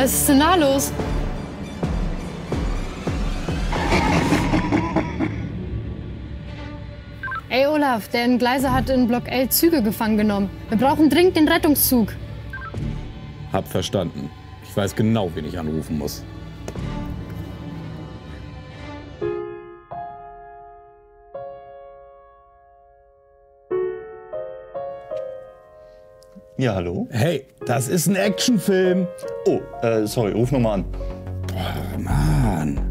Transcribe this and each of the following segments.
Was ist denn da los? Ey Olaf, der Entgleiser hat in Block L Züge gefangen genommen. Wir brauchen dringend den Rettungszug. Hab verstanden. Ich weiß genau, wen ich anrufen muss. Ja, hallo? Hey, das ist ein Actionfilm. Oh, sorry, ruf nochmal an. Oh, Mann.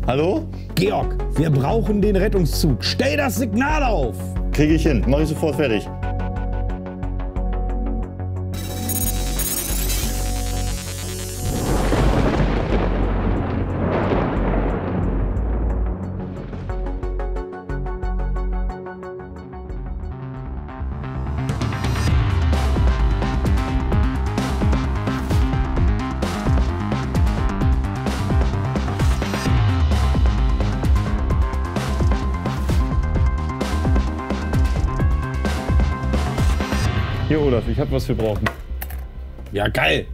Hallo? Georg, wir brauchen den Rettungszug. Stell das Signal auf! Kriege ich hin, mach ich sofort fertig. Hier, Olaf, ich hab, was wir brauchen. Ja, geil.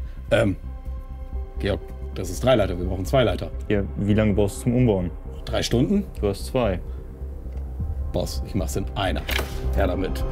Georg, das ist 3 Leiter. Wir brauchen 2 Leiter. Hier, wie lange brauchst du zum Umbauen? 3 Stunden? Du hast 2. Boss, ich mach's in einer. Her damit.